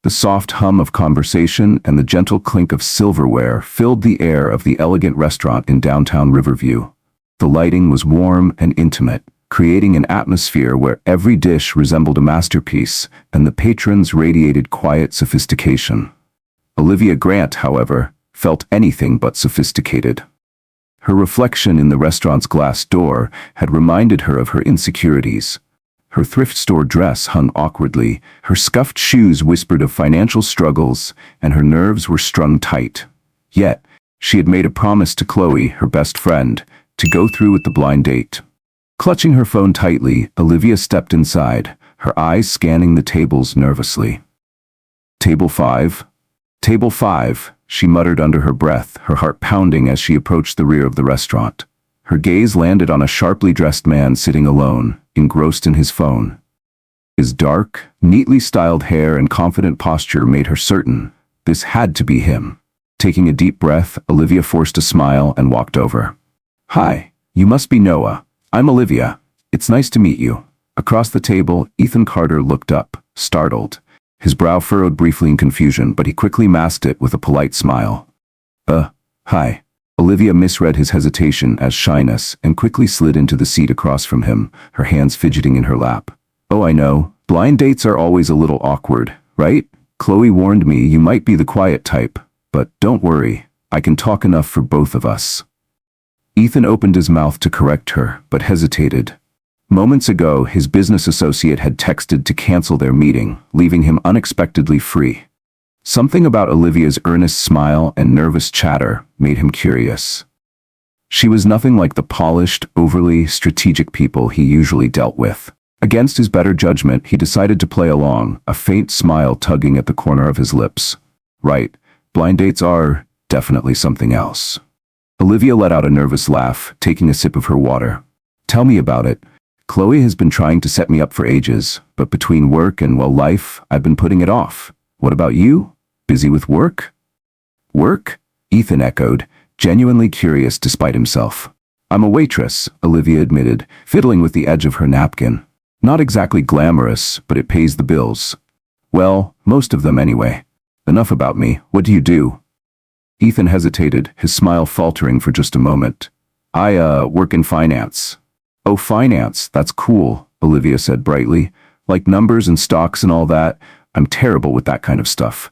The soft hum of conversation and the gentle clink of silverware filled the air of the elegant restaurant in downtown Riverview. The lighting was warm and intimate, creating an atmosphere where every dish resembled a masterpiece, and the patrons radiated quiet sophistication. Olivia Grant, however, felt anything but sophisticated. Her reflection in the restaurant's glass door had reminded her of her insecurities. Her thrift store dress hung awkwardly, her scuffed shoes whispered of financial struggles, and her nerves were strung tight. Yet, she had made a promise to Chloe, her best friend, to go through with the blind date. Clutching her phone tightly, Olivia stepped inside, her eyes scanning the tables nervously. "Table 5? Table 5, she muttered under her breath, her heart pounding as she approached the rear of the restaurant. Her gaze landed on a sharply dressed man sitting alone, engrossed in his phone. His dark, neatly styled hair and confident posture made her certain this had to be him. Taking a deep breath, Olivia forced a smile and walked over. "Hi, you must be Noah. I'm Olivia. It's nice to meet you." Across the table, Ethan Carter looked up, startled. His brow furrowed briefly in confusion, but he quickly masked it with a polite smile. Hi." Olivia misread his hesitation as shyness and quickly slid into the seat across from him, her hands fidgeting in her lap. "Oh, I know. Blind dates are always a little awkward, right? Chloe warned me you might be the quiet type, but don't worry, I can talk enough for both of us." Ethan opened his mouth to correct her, but hesitated. Moments ago, his business associate had texted to cancel their meeting, leaving him unexpectedly free. Something about Olivia's earnest smile and nervous chatter made him curious. She was nothing like the polished, overly strategic people he usually dealt with. Against his better judgment, he decided to play along, a faint smile tugging at the corner of his lips. Right, blind dates are definitely something else. Olivia let out a nervous laugh, taking a sip of her water. "Tell me about it. Chloe has been trying to set me up for ages, but between work and, well, life, I've been putting it off. What about you? Busy with work?" "Work?" Ethan echoed, genuinely curious despite himself. "I'm a waitress," Olivia admitted, fiddling with the edge of her napkin. "Not exactly glamorous, but it pays the bills. Well, most of them anyway. Enough about me. What do you do?" Ethan hesitated, his smile faltering for just a moment. I work in finance." "Oh, finance, that's cool," Olivia said brightly. "Like numbers and stocks and all that. I'm terrible with that kind of stuff."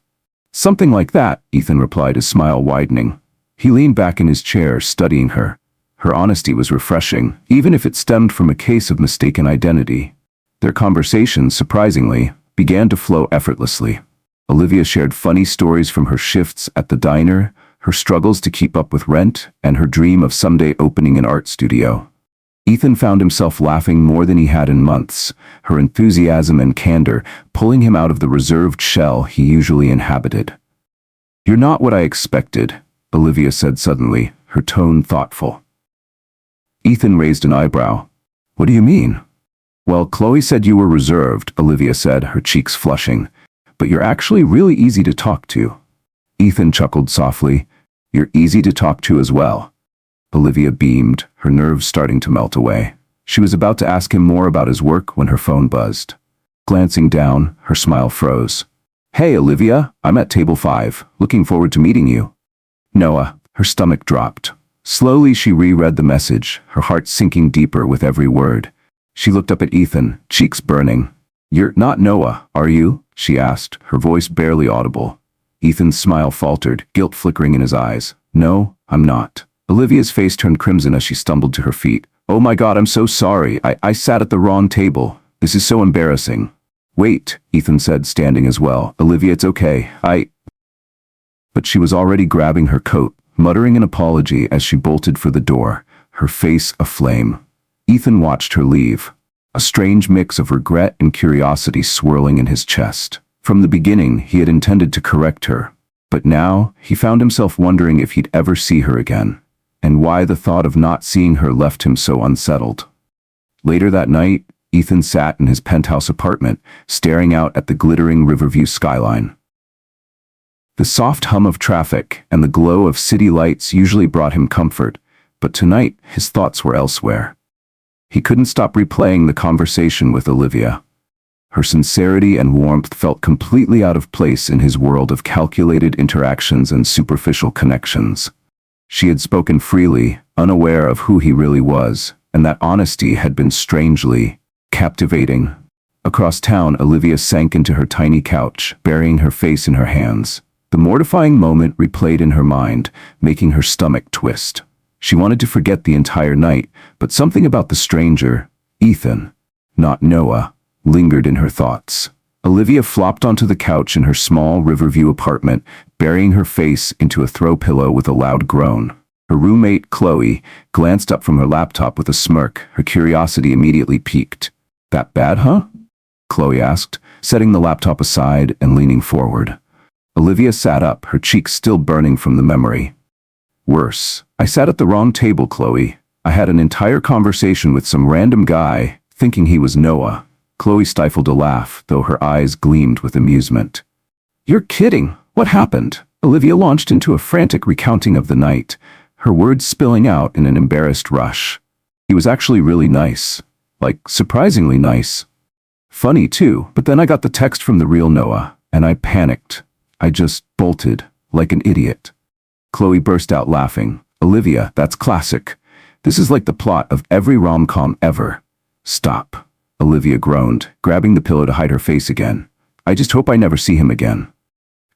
"Something like that," Ethan replied, his smile widening. He leaned back in his chair, studying her. Her honesty was refreshing, even if it stemmed from a case of mistaken identity. Their conversation, surprisingly, began to flow effortlessly. Olivia shared funny stories from her shifts at the diner, her struggles to keep up with rent, and her dream of someday opening an art studio. Ethan found himself laughing more than he had in months, her enthusiasm and candor pulling him out of the reserved shell he usually inhabited. "You're not what I expected," Olivia said suddenly, her tone thoughtful. Ethan raised an eyebrow. "What do you mean?" "Well, Chloe said you were reserved," Olivia said, her cheeks flushing. "But you're actually really easy to talk to." Ethan chuckled softly. "You're easy to talk to as well." Olivia beamed, her nerves starting to melt away. She was about to ask him more about his work when her phone buzzed. Glancing down, her smile froze. "Hey, Olivia, I'm at table 5, looking forward to meeting you." "Noah." Her stomach dropped. Slowly she reread the message, her heart sinking deeper with every word. She looked up at Ethan, cheeks burning. "You're not Noah, are you?" she asked, her voice barely audible. Ethan's smile faltered, guilt flickering in his eyes. "No, I'm not." Olivia's face turned crimson as she stumbled to her feet. "Oh my God, I'm so sorry. I sat at the wrong table. This is so embarrassing." "Wait," Ethan said, standing as well. "Olivia, it's okay. But she was already grabbing her coat, muttering an apology as she bolted for the door, her face aflame. Ethan watched her leave, a strange mix of regret and curiosity swirling in his chest. From the beginning, he had intended to correct her, but now he found himself wondering if he'd ever see her again, and why the thought of not seeing her left him so unsettled. Later that night, Ethan sat in his penthouse apartment, staring out at the glittering Riverview skyline. The soft hum of traffic and the glow of city lights usually brought him comfort, but tonight his thoughts were elsewhere. He couldn't stop replaying the conversation with Olivia. Her sincerity and warmth felt completely out of place in his world of calculated interactions and superficial connections. She had spoken freely, unaware of who he really was, and that honesty had been strangely captivating. Across town, Olivia sank into her tiny couch, burying her face in her hands. The mortifying moment replayed in her mind, making her stomach twist. She wanted to forget the entire night, but something about the stranger, Ethan, not Noah, lingered in her thoughts. Olivia flopped onto the couch in her small Riverview apartment, burying her face into a throw pillow with a loud groan. Her roommate, Chloe, glanced up from her laptop with a smirk, her curiosity immediately piqued. "That bad, huh?" Chloe asked, setting the laptop aside and leaning forward. Olivia sat up, her cheeks still burning from the memory. "Worse. I sat at the wrong table, Chloe. I had an entire conversation with some random guy, thinking he was Noah." Chloe stifled a laugh, though her eyes gleamed with amusement. "You're kidding. What happened?" Olivia launched into a frantic recounting of the night, her words spilling out in an embarrassed rush. "He was actually really nice. Like, surprisingly nice. Funny too, but then I got the text from the real Noah, and I panicked. I just bolted, like an idiot." Chloe burst out laughing. "Olivia, that's classic. This is like the plot of every rom-com ever." "Stop," Olivia groaned, grabbing the pillow to hide her face again. "I just hope I never see him again."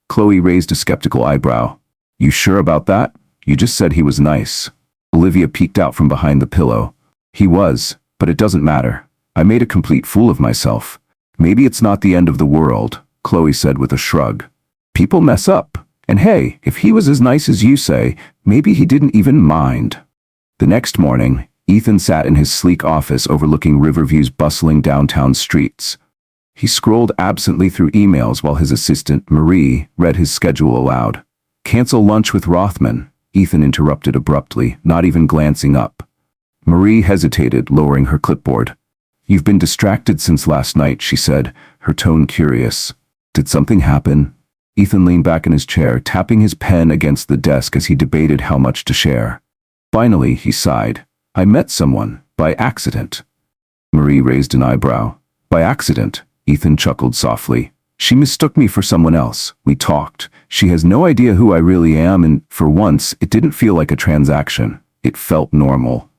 Chloe raised a skeptical eyebrow. "You sure about that? You just said he was nice." Olivia peeked out from behind the pillow. "He was, but it doesn't matter. I made a complete fool of myself." "Maybe it's not the end of the world," Chloe said with a shrug. "People mess up. And hey, if he was as nice as you say, maybe he didn't even mind." The next morning, Ethan sat in his sleek office overlooking Riverview's bustling downtown streets. He scrolled absently through emails while his assistant, Marie, read his schedule aloud. "Cancel lunch with Rothman," Ethan interrupted abruptly, not even glancing up. Marie hesitated, lowering her clipboard. "You've been distracted since last night," she said, her tone curious. "Did something happen?" Ethan leaned back in his chair, tapping his pen against the desk as he debated how much to share. Finally, he sighed. "I met someone, by accident." Marie raised an eyebrow. "By accident?" Ethan chuckled softly. "She mistook me for someone else. We talked. She has no idea who I really am, and for once, it didn't feel like a transaction. It felt normal."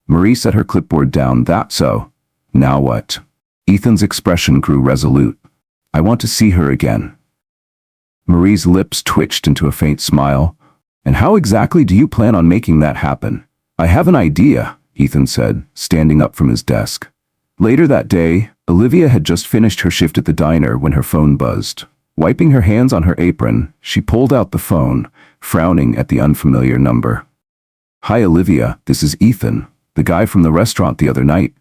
Marie set her clipboard down. "That so? Now what?" Ethan's expression grew resolute. "I want to see her again." Marie's lips twitched into a faint smile. "And how exactly do you plan on making that happen?" "I have an idea," Ethan said, standing up from his desk. Later that day, Olivia had just finished her shift at the diner when her phone buzzed. Wiping her hands on her apron, she pulled out the phone, frowning at the unfamiliar number. "Hi Olivia, this is Ethan, the guy from the restaurant the other night.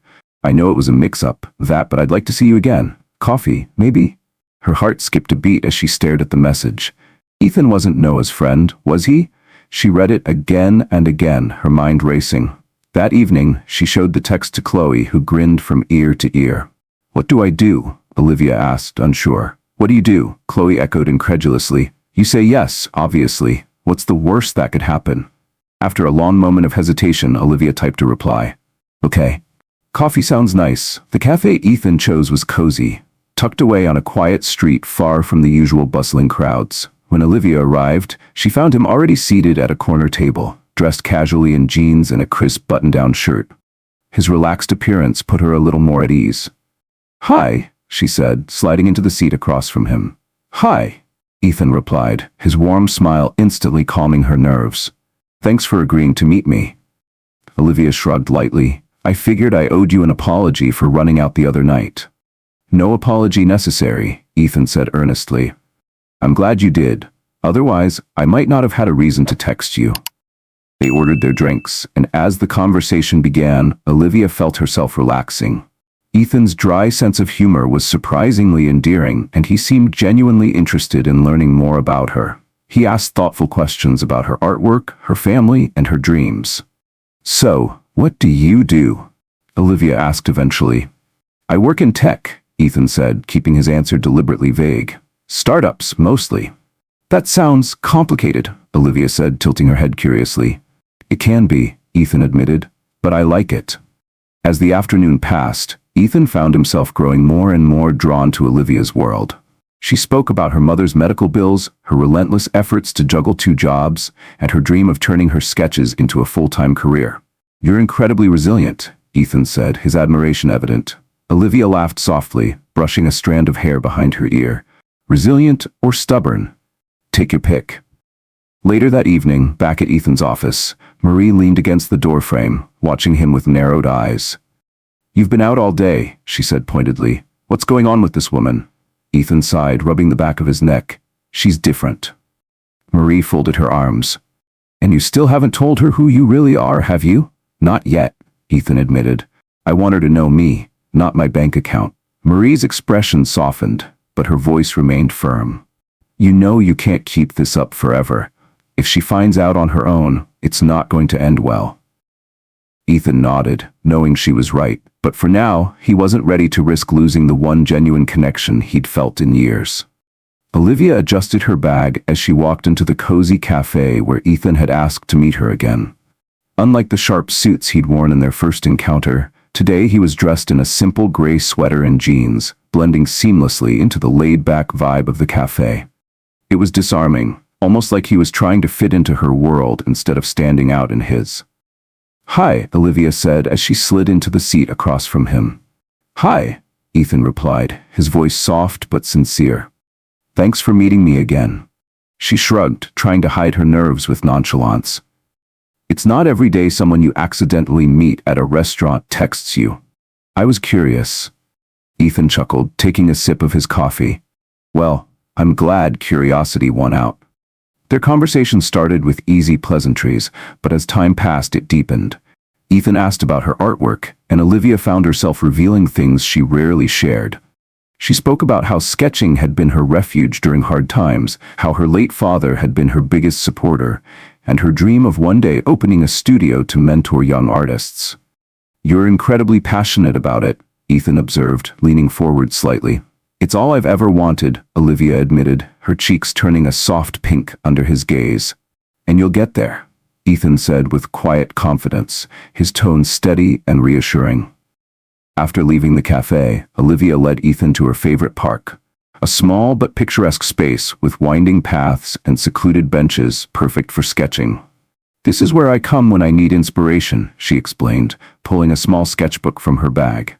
I know it was a mix-up, but I'd like to see you again. Coffee, maybe?" Her heart skipped a beat as she stared at the message. Ethan wasn't Noah's friend, was he? She read it again and again, her mind racing. That evening, she showed the text to Chloe, who grinned from ear to ear. "What do I do?" Olivia asked, unsure. "What do you do?" Chloe echoed incredulously. "You say yes, obviously. What's the worst that could happen?" After a long moment of hesitation, Olivia typed a reply. "Okay." Coffee sounds nice. The cafe Ethan chose was cozy, tucked away on a quiet street far from the usual bustling crowds. When Olivia arrived, she found him already seated at a corner table, dressed casually in jeans and a crisp button-down shirt. His relaxed appearance put her a little more at ease. "Hi," she said, sliding into the seat across from him. "Hi," Ethan replied, his warm smile instantly calming her nerves. "Thanks for agreeing to meet me." Olivia shrugged lightly. "I figured I owed you an apology for running out the other night." "No apology necessary," Ethan said earnestly. "I'm glad you did. Otherwise, I might not have had a reason to text you." They ordered their drinks, and as the conversation began, Olivia felt herself relaxing. Ethan's dry sense of humor was surprisingly endearing, and he seemed genuinely interested in learning more about her. He asked thoughtful questions about her artwork, her family, and her dreams. "So, what do you do?" Olivia asked eventually. "I work in tech," Ethan said, keeping his answer deliberately vague. "Startups, mostly." "That sounds complicated," Olivia said, tilting her head curiously. "It can be," Ethan admitted, "but I like it." As the afternoon passed, Ethan found himself growing more and more drawn to Olivia's world. She spoke about her mother's medical bills, her relentless efforts to juggle 2 jobs, and her dream of turning her sketches into a full-time career. "You're incredibly resilient," Ethan said, his admiration evident. Olivia laughed softly, brushing a strand of hair behind her ear. "Resilient or stubborn? Take your pick." Later that evening, back at Ethan's office, Marie leaned against the doorframe, watching him with narrowed eyes. "You've been out all day," she said pointedly. "What's going on with this woman?" Ethan sighed, rubbing the back of his neck. "She's different." Marie folded her arms. "And you still haven't told her who you really are, have you?" "Not yet," Ethan admitted. "I want her to know me, not my bank account." Marie's expression softened, but her voice remained firm. "You know you can't keep this up forever. If she finds out on her own, it's not going to end well." Ethan nodded, knowing she was right, but for now, he wasn't ready to risk losing the one genuine connection he'd felt in years. Olivia adjusted her bag as she walked into the cozy cafe where Ethan had asked to meet her again. Unlike the sharp suits he'd worn in their first encounter, today he was dressed in a simple gray sweater and jeans, blending seamlessly into the laid-back vibe of the cafe. It was disarming, almost like he was trying to fit into her world instead of standing out in his. "Hi," Olivia said as she slid into the seat across from him. "Hi," Ethan replied, his voice soft but sincere. "Thanks for meeting me again." She shrugged, trying to hide her nerves with nonchalance. "It's not every day someone you accidentally meet at a restaurant texts you." "I was curious." Ethan chuckled, taking a sip of his coffee. "Well, I'm glad curiosity won out." Their conversation started with easy pleasantries, but as time passed it deepened. Ethan asked about her artwork, and Olivia found herself revealing things she rarely shared. She spoke about how sketching had been her refuge during hard times, how her late father had been her biggest supporter, and her dream of one day opening a studio to mentor young artists. "You're incredibly passionate about it," Ethan observed, leaning forward slightly. "It's all I've ever wanted," Olivia admitted, her cheeks turning a soft pink under his gaze. "And you'll get there," Ethan said with quiet confidence, his tone steady and reassuring. After leaving the cafe, Olivia led Ethan to her favorite park, a small but picturesque space with winding paths and secluded benches perfect for sketching. "This is where I come when I need inspiration," she explained, pulling a small sketchbook from her bag.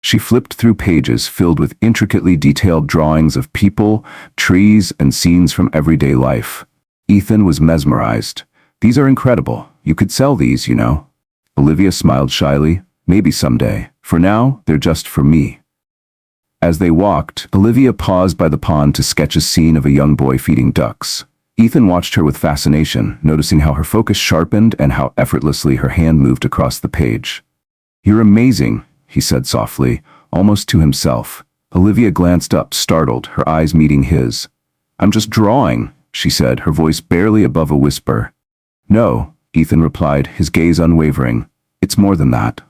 She flipped through pages filled with intricately detailed drawings of people, trees, and scenes from everyday life. Ethan was mesmerized. "These are incredible. You could sell these, you know." Olivia smiled shyly. "Maybe someday. For now, they're just for me." As they walked, Olivia paused by the pond to sketch a scene of a young boy feeding ducks. Ethan watched her with fascination, noticing how her focus sharpened and how effortlessly her hand moved across the page. "You're amazing," he said softly, almost to himself. Olivia glanced up, startled, her eyes meeting his. "I'm just drawing," she said, her voice barely above a whisper. "No," Ethan replied, his gaze unwavering. "It's more than that."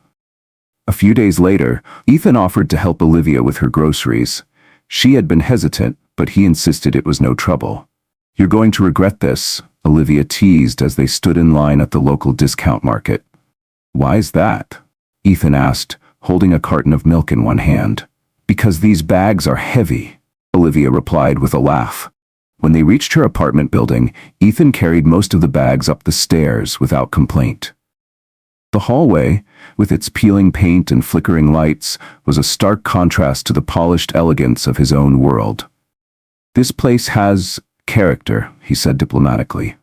A few days later, Ethan offered to help Olivia with her groceries. She had been hesitant, but he insisted it was no trouble. "You're going to regret this," Olivia teased as they stood in line at the local discount market. "Why's that?" Ethan asked, holding a carton of milk in one hand. "Because these bags are heavy," Olivia replied with a laugh. When they reached her apartment building, Ethan carried most of the bags up the stairs without complaint. The hallway, with its peeling paint and flickering lights, was a stark contrast to the polished elegance of his own world. "This place has character," he said diplomatically.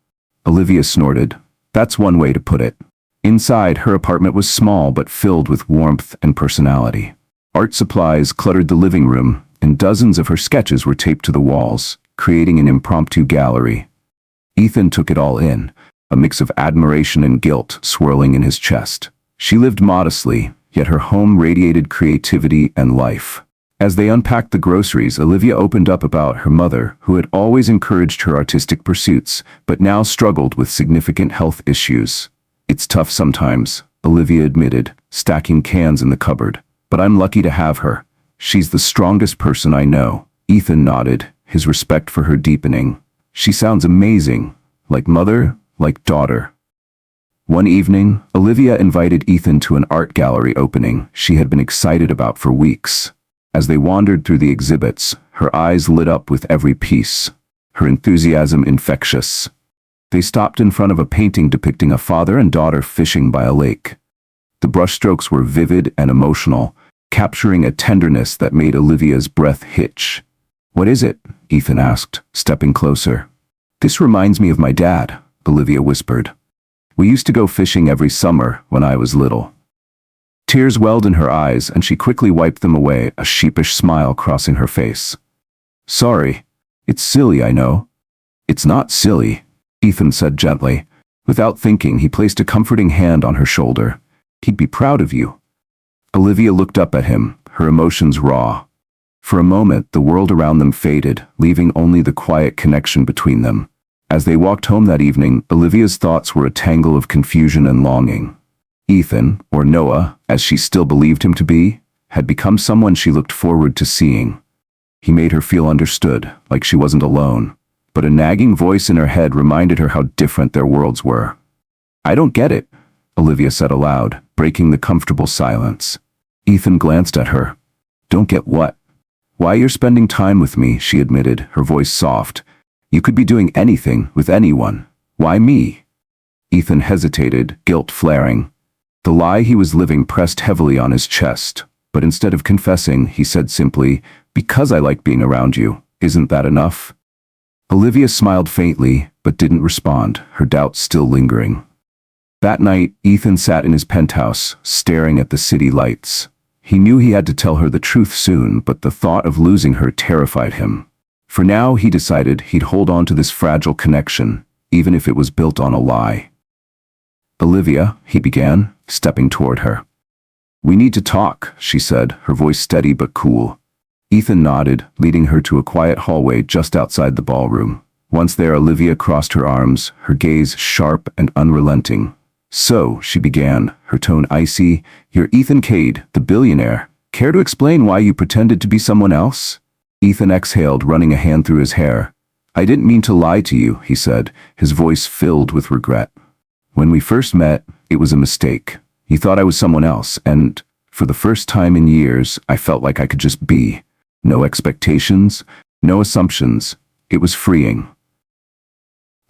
Olivia snorted. "That's one way to put it." Inside, her apartment was small but filled with warmth and personality. Art supplies cluttered the living room, and dozens of her sketches were taped to the walls, creating an impromptu gallery. Ethan took it all in, a mix of admiration and guilt swirling in his chest. She lived modestly, yet her home radiated creativity and life. As they unpacked the groceries, Olivia opened up about her mother, who had always encouraged her artistic pursuits, but now struggled with significant health issues. "It's tough sometimes," Olivia admitted, stacking cans in the cupboard. "But I'm lucky to have her. She's the strongest person I know." Ethan nodded, his respect for her deepening. "She sounds amazing. Like mother, like daughter." One evening, Olivia invited Ethan to an art gallery opening she had been excited about for weeks. As they wandered through the exhibits, her eyes lit up with every piece, her enthusiasm infectious. They stopped in front of a painting depicting a father and daughter fishing by a lake. The brushstrokes were vivid and emotional, capturing a tenderness that made Olivia's breath hitch. "What is it?" Ethan asked, stepping closer. "This reminds me of my dad," Olivia whispered. "We used to go fishing every summer when I was little." Tears welled in her eyes and she quickly wiped them away, a sheepish smile crossing her face. "Sorry. It's silly, I know." "It's not silly," Ethan said gently. Without thinking, he placed a comforting hand on her shoulder. "He'd be proud of you." Olivia looked up at him, her emotions raw. For a moment, the world around them faded, leaving only the quiet connection between them. As they walked home that evening, Olivia's thoughts were a tangle of confusion and longing. Ethan, or Noah, as she still believed him to be, had become someone she looked forward to seeing. He made her feel understood, like she wasn't alone. But a nagging voice in her head reminded her how different their worlds were. "I don't get it," Olivia said aloud, breaking the comfortable silence. Ethan glanced at her. "Don't get what?" "Why you're spending time with me," she admitted, her voice soft. "You could be doing anything with anyone. Why me?" Ethan hesitated, guilt flaring. The lie he was living pressed heavily on his chest, but instead of confessing, he said simply, "Because I like being around you. Isn't that enough?" Olivia smiled faintly, but didn't respond, her doubts still lingering. That night, Ethan sat in his penthouse, staring at the city lights. He knew he had to tell her the truth soon, but the thought of losing her terrified him. For now, he decided he'd hold on to this fragile connection, even if it was built on a lie. "Olivia," he began, stepping toward her. "We need to talk," she said, her voice steady but cool. Ethan nodded, leading her to a quiet hallway just outside the ballroom. Once there, Olivia crossed her arms, her gaze sharp and unrelenting. "So," she began, her tone icy, "you're Ethan Cade, the billionaire. Care to explain why you pretended to be someone else?" Ethan exhaled, running a hand through his hair. "I didn't mean to lie to you," he said, his voice filled with regret. "When we first met, it was a mistake. You thought I was someone else, and, for the first time in years, I felt like I could just be. No expectations, no assumptions. It was freeing."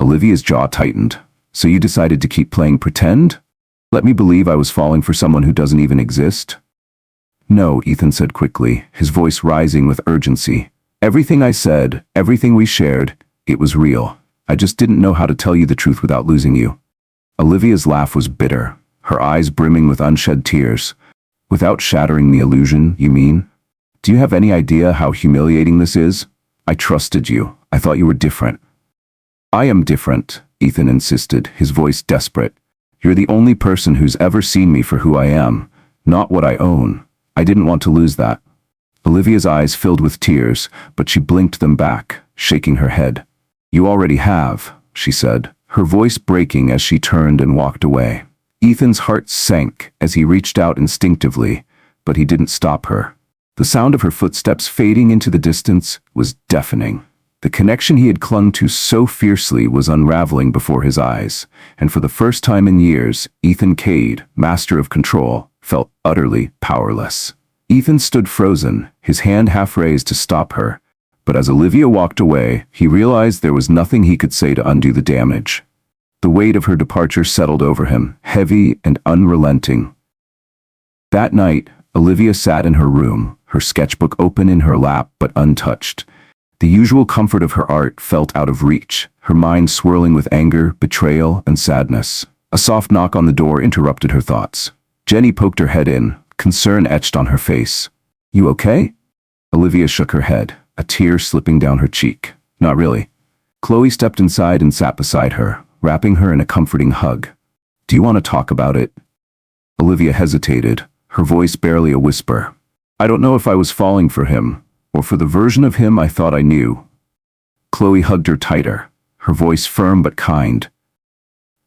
Olivia's jaw tightened. "So you decided to keep playing pretend? Let me believe I was falling for someone who doesn't even exist?" "No," Ethan said quickly, his voice rising with urgency. "Everything I said, everything we shared, it was real. I just didn't know how to tell you the truth without losing you." Olivia's laugh was bitter, her eyes brimming with unshed tears. "Without shattering the illusion, you mean? Do you have any idea how humiliating this is? I trusted you. I thought you were different." "I am different," Ethan insisted, his voice desperate. "You're the only person who's ever seen me for who I am, not what I own. I didn't want to lose that." Olivia's eyes filled with tears, but she blinked them back, shaking her head. "You already have," she said, her voice breaking as she turned and walked away. Ethan's heart sank as he reached out instinctively, but he didn't stop her. The sound of her footsteps fading into the distance was deafening. The connection he had clung to so fiercely was unraveling before his eyes, and for the first time in years, Ethan Cade, master of control, felt utterly powerless. Ethan stood frozen, his hand half raised to stop her, but as Olivia walked away, he realized there was nothing he could say to undo the damage. The weight of her departure settled over him, heavy and unrelenting. That night, Olivia sat in her room, her sketchbook open in her lap but untouched. The usual comfort of her art felt out of reach, her mind swirling with anger, betrayal, and sadness. A soft knock on the door interrupted her thoughts. Jenny poked her head in, concern etched on her face. "You okay?" Olivia shook her head, a tear slipping down her cheek. "Not really." Chloe stepped inside and sat beside her, wrapping her in a comforting hug. "Do you want to talk about it?" Olivia hesitated, her voice barely a whisper. "I don't know if I was falling for him, or for the version of him I thought I knew." Chloe hugged her tighter, her voice firm but kind.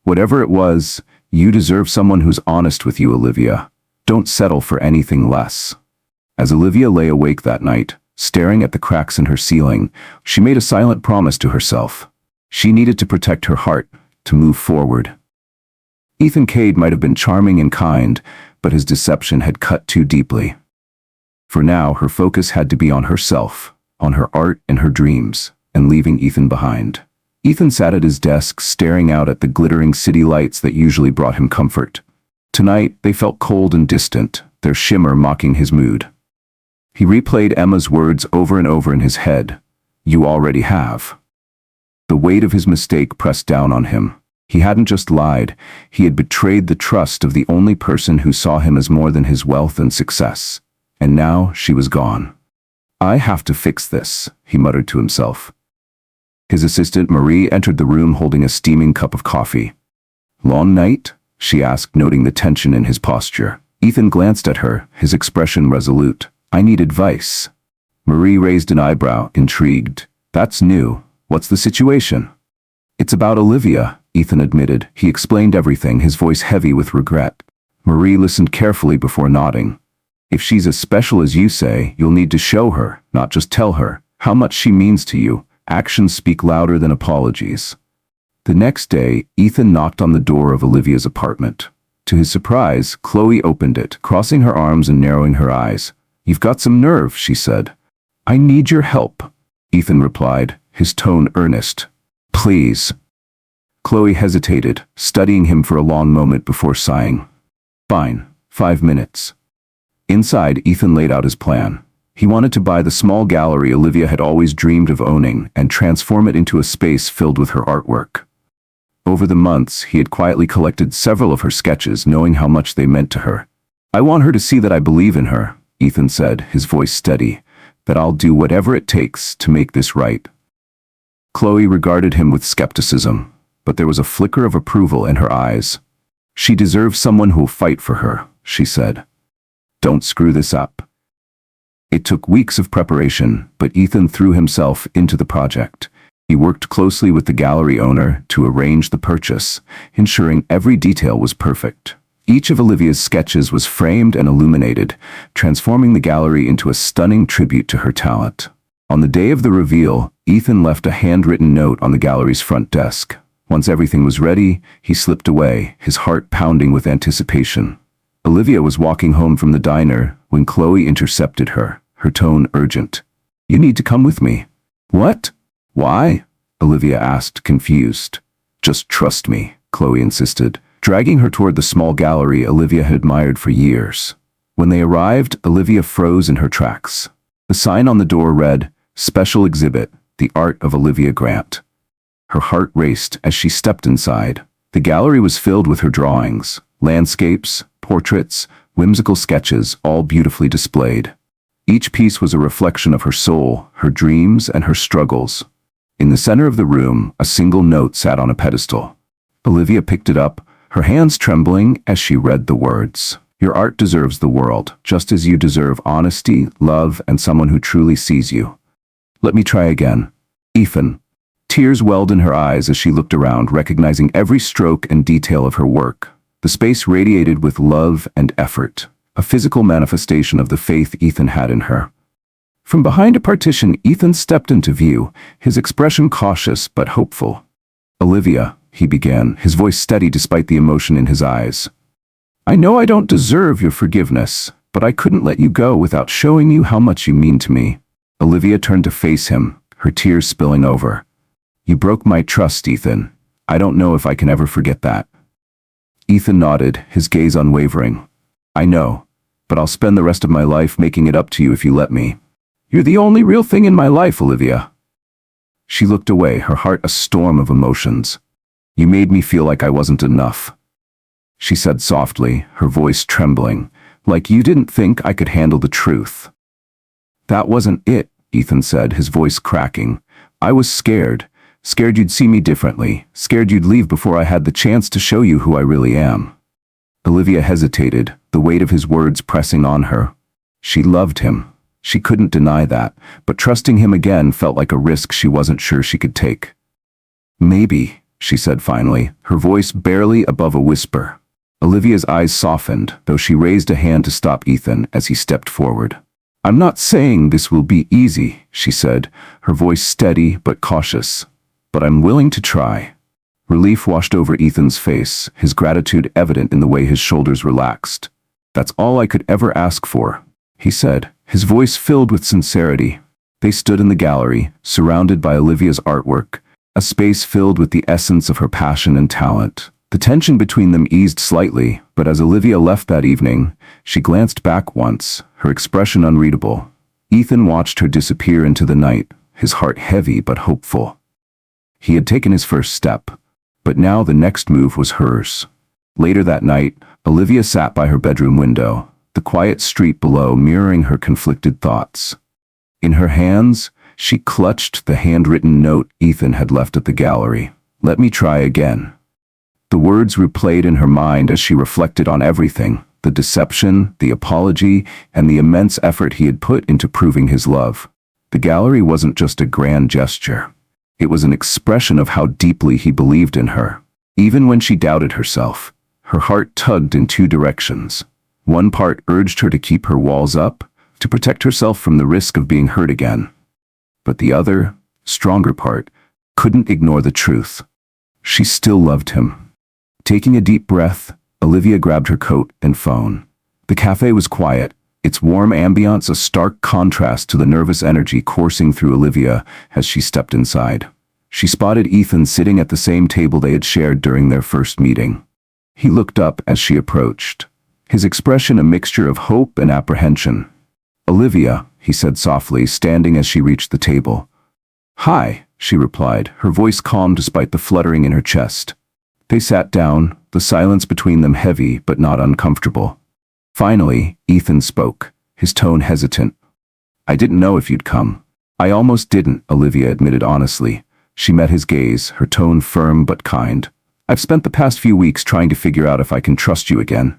"Whatever it was, you deserve someone who's honest with you, Olivia. Don't settle for anything less." As Olivia lay awake that night, staring at the cracks in her ceiling, she made a silent promise to herself. She needed to protect her heart, to move forward. Ethan Cade might have been charming and kind, but his deception had cut too deeply. For now, her focus had to be on herself, on her art and her dreams, and leaving Ethan behind. Ethan sat at his desk, staring out at the glittering city lights that usually brought him comfort. Tonight, they felt cold and distant, their shimmer mocking his mood. He replayed Emma's words over and over in his head. "You already have." The weight of his mistake pressed down on him. He hadn't just lied, he had betrayed the trust of the only person who saw him as more than his wealth and success. And now she was gone. "I have to fix this," he muttered to himself. His assistant Marie entered the room holding a steaming cup of coffee. "Long night?" she asked, noting the tension in his posture. Ethan glanced at her, his expression resolute. "I need advice." Marie raised an eyebrow, intrigued. "That's new. What's the situation?" "It's about Olivia," Ethan admitted. He explained everything, his voice heavy with regret. Marie listened carefully before nodding. "If she's as special as you say, you'll need to show her, not just tell her, how much she means to you. Actions speak louder than apologies." The next day, Ethan knocked on the door of Olivia's apartment. To his surprise, Chloe opened it, crossing her arms and narrowing her eyes. "You've got some nerve," she said. "I need your help," Ethan replied, his tone earnest. "Please." Chloe hesitated, studying him for a long moment before sighing. "Fine, 5 minutes." Inside, Ethan laid out his plan. He wanted to buy the small gallery Olivia had always dreamed of owning and transform it into a space filled with her artwork. Over the months, he had quietly collected several of her sketches, knowing how much they meant to her. "I want her to see that I believe in her," Ethan said, his voice steady, "that I'll do whatever it takes to make this right." Chloe regarded him with skepticism, but there was a flicker of approval in her eyes. "She deserves someone who'll fight for her," she said. "Don't screw this up." It took weeks of preparation, but Ethan threw himself into the project. He worked closely with the gallery owner to arrange the purchase, ensuring every detail was perfect. Each of Olivia's sketches was framed and illuminated, transforming the gallery into a stunning tribute to her talent. On the day of the reveal, Ethan left a handwritten note on the gallery's front desk. Once everything was ready, he slipped away, his heart pounding with anticipation. Olivia was walking home from the diner when Chloe intercepted her, her tone urgent. "You need to come with me." "What? Why?" Olivia asked, confused. "Just trust me," Chloe insisted, dragging her toward the small gallery Olivia had admired for years. When they arrived, Olivia froze in her tracks. The sign on the door read, "Special Exhibit, the Art of Olivia Grant." Her heart raced as she stepped inside. The gallery was filled with her drawings, landscapes, portraits, whimsical sketches, all beautifully displayed. Each piece was a reflection of her soul, her dreams, and her struggles. In the center of the room, a single note sat on a pedestal. Olivia picked it up, her hands trembling as she read the words. "Your art deserves the world, just as you deserve honesty, love, and someone who truly sees you." "Let me try again." "Ethan." Tears welled in her eyes as she looked around, recognizing every stroke and detail of her work. The space radiated with love and effort, a physical manifestation of the faith Ethan had in her. From behind a partition, Ethan stepped into view, his expression cautious but hopeful. "Olivia," he began, his voice steady despite the emotion in his eyes. "I know I don't deserve your forgiveness, but I couldn't let you go without showing you how much you mean to me." Olivia turned to face him, her tears spilling over. "You broke my trust, Ethan. I don't know if I can ever forget that." Ethan nodded, his gaze unwavering. "I know, but I'll spend the rest of my life making it up to you if you let me. You're the only real thing in my life, Olivia." She looked away, her heart a storm of emotions. "You made me feel like I wasn't enough," she said softly, her voice trembling, "like you didn't think I could handle the truth." "That wasn't it," Ethan said, his voice cracking. "I was scared. Scared you'd see me differently, scared you'd leave before I had the chance to show you who I really am." Olivia hesitated, the weight of his words pressing on her. She loved him. She couldn't deny that, but trusting him again felt like a risk she wasn't sure she could take. "Maybe," she said finally, her voice barely above a whisper. Olivia's eyes softened, though she raised a hand to stop Ethan as he stepped forward. "I'm not saying this will be easy," she said, her voice steady but cautious. "But I'm willing to try." Relief washed over Ethan's face, his gratitude evident in the way his shoulders relaxed. "That's all I could ever ask for," he said, his voice filled with sincerity. They stood in the gallery, surrounded by Olivia's artwork, a space filled with the essence of her passion and talent. The tension between them eased slightly, but as Olivia left that evening, she glanced back once, her expression unreadable. Ethan watched her disappear into the night, his heart heavy but hopeful. He had taken his first step, but now the next move was hers. Later that night, Olivia sat by her bedroom window, the quiet street below mirroring her conflicted thoughts. In her hands, she clutched the handwritten note Ethan had left at the gallery. "Let me try again." The words replayed in her mind as she reflected on everything, the deception, the apology, and the immense effort he had put into proving his love. The gallery wasn't just a grand gesture. It was an expression of how deeply he believed in her. Even when she doubted herself, her heart tugged in two directions. One part urged her to keep her walls up, to protect herself from the risk of being hurt again. But the other, stronger part, couldn't ignore the truth. She still loved him. Taking a deep breath, Olivia grabbed her coat and phone. The cafe was quiet, its warm ambiance a stark contrast to the nervous energy coursing through Olivia as she stepped inside. She spotted Ethan sitting at the same table they had shared during their first meeting. He looked up as she approached, his expression a mixture of hope and apprehension. "Olivia," he said softly, standing as she reached the table. "Hi," she replied, her voice calm despite the fluttering in her chest. They sat down, the silence between them heavy but not uncomfortable. Finally, Ethan spoke, his tone hesitant. "I didn't know if you'd come." "I almost didn't," Olivia admitted honestly. She met his gaze, her tone firm but kind. "I've spent the past few weeks trying to figure out if I can trust you again.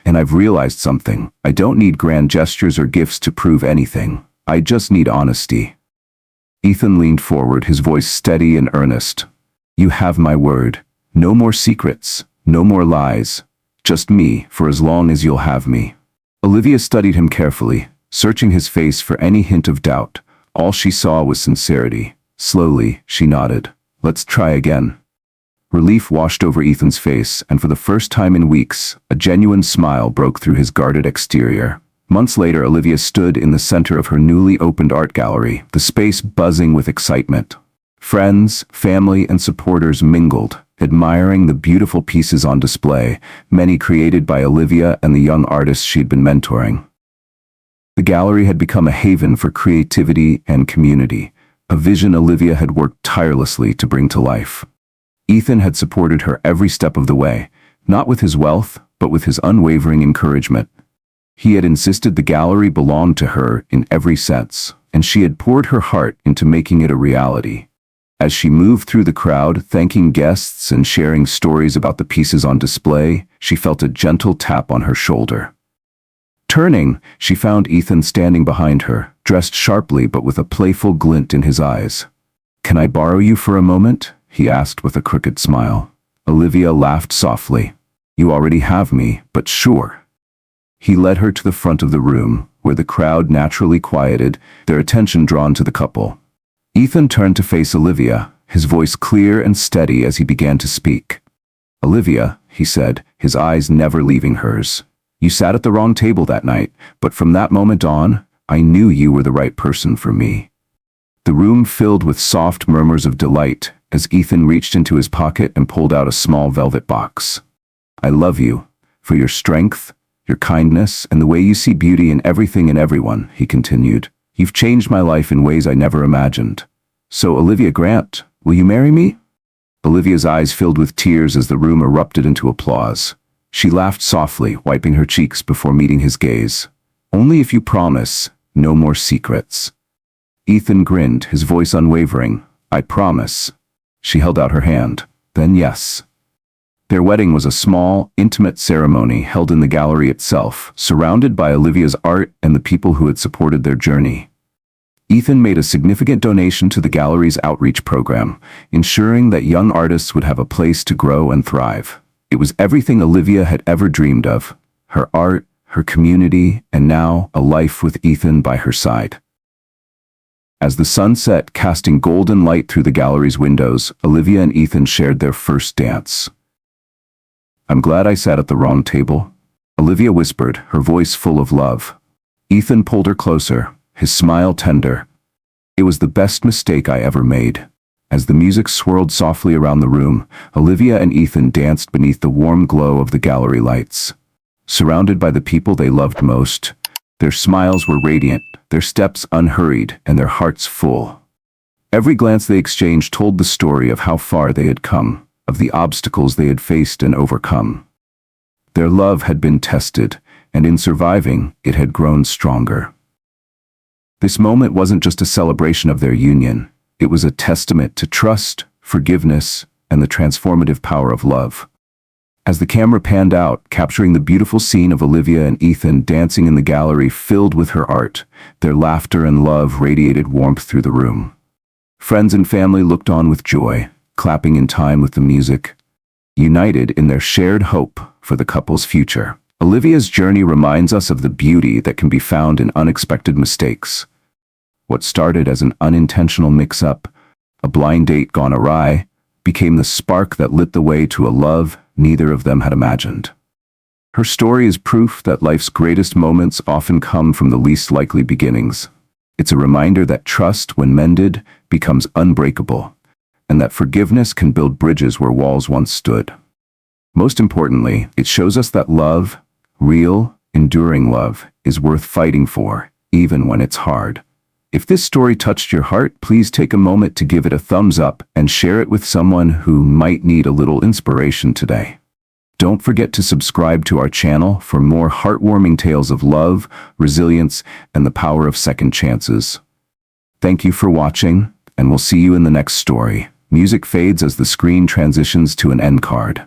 And I've realized something. I don't need grand gestures or gifts to prove anything. I just need honesty." Ethan leaned forward, his voice steady and earnest. "You have my word. No more secrets, no more lies. Just me, for as long as you'll have me." Olivia studied him carefully, searching his face for any hint of doubt. All she saw was sincerity. Slowly, she nodded. "Let's try again." Relief washed over Ethan's face, and for the first time in weeks, a genuine smile broke through his guarded exterior. Months later, Olivia stood in the center of her newly opened art gallery, the space buzzing with excitement. Friends, family, and supporters mingled, admiring the beautiful pieces on display, many created by Olivia and the young artists she'd been mentoring. The gallery had become a haven for creativity and community, a vision Olivia had worked tirelessly to bring to life. Ethan had supported her every step of the way, not with his wealth, but with his unwavering encouragement. He had insisted the gallery belonged to her in every sense, and she had poured her heart into making it a reality. As she moved through the crowd, thanking guests and sharing stories about the pieces on display, she felt a gentle tap on her shoulder. Turning, she found Ethan standing behind her, dressed sharply but with a playful glint in his eyes. "Can I borrow you for a moment?" he asked with a crooked smile. Olivia laughed softly. "You already have me, but sure." He led her to the front of the room, where the crowd naturally quieted, their attention drawn to the couple. Ethan turned to face Olivia, his voice clear and steady as he began to speak. "Olivia," he said, his eyes never leaving hers. "You sat at the wrong table that night, but from that moment on, I knew you were the right person for me." The room filled with soft murmurs of delight as Ethan reached into his pocket and pulled out a small velvet box. "I love you, for your strength, your kindness, and the way you see beauty in everything and everyone," he continued. "You've changed my life in ways I never imagined. So, Olivia Grant, will you marry me?" Olivia's eyes filled with tears as the room erupted into applause. She laughed softly, wiping her cheeks before meeting his gaze. "Only if you promise, no more secrets." Ethan grinned, his voice unwavering. "I promise." She held out her hand. "Then yes." Their wedding was a small, intimate ceremony held in the gallery itself, surrounded by Olivia's art and the people who had supported their journey. Ethan made a significant donation to the gallery's outreach program, ensuring that young artists would have a place to grow and thrive. It was everything Olivia had ever dreamed of: her art, her community, and now a life with Ethan by her side. As the sun set, casting golden light through the gallery's windows, Olivia and Ethan shared their first dance. "I'm glad I sat at the wrong table," Olivia whispered, her voice full of love. Ethan pulled her closer, his smile tender. "It was the best mistake I ever made." As the music swirled softly around the room, Olivia and Ethan danced beneath the warm glow of the gallery lights. Surrounded by the people they loved most, their smiles were radiant, their steps unhurried, and their hearts full. Every glance they exchanged told the story of how far they had come, of the obstacles they had faced and overcome. Their love had been tested, and in surviving, it had grown stronger. This moment wasn't just a celebration of their union, it was a testament to trust, forgiveness, and the transformative power of love. As the camera panned out, capturing the beautiful scene of Olivia and Ethan dancing in the gallery filled with her art, their laughter and love radiated warmth through the room. Friends and family looked on with joy, clapping in time with the music, united in their shared hope for the couple's future. Olivia's journey reminds us of the beauty that can be found in unexpected mistakes. What started as an unintentional mix-up, a blind date gone awry, became the spark that lit the way to a love neither of them had imagined. Her story is proof that life's greatest moments often come from the least likely beginnings. It's a reminder that trust, when mended, becomes unbreakable, and that forgiveness can build bridges where walls once stood. Most importantly, it shows us that love, real, enduring love, is worth fighting for, even when it's hard. If this story touched your heart, please take a moment to give it a thumbs up and share it with someone who might need a little inspiration today. Don't forget to subscribe to our channel for more heartwarming tales of love, resilience, and the power of second chances. Thank you for watching, and we'll see you in the next story. Music fades as the screen transitions to an end card.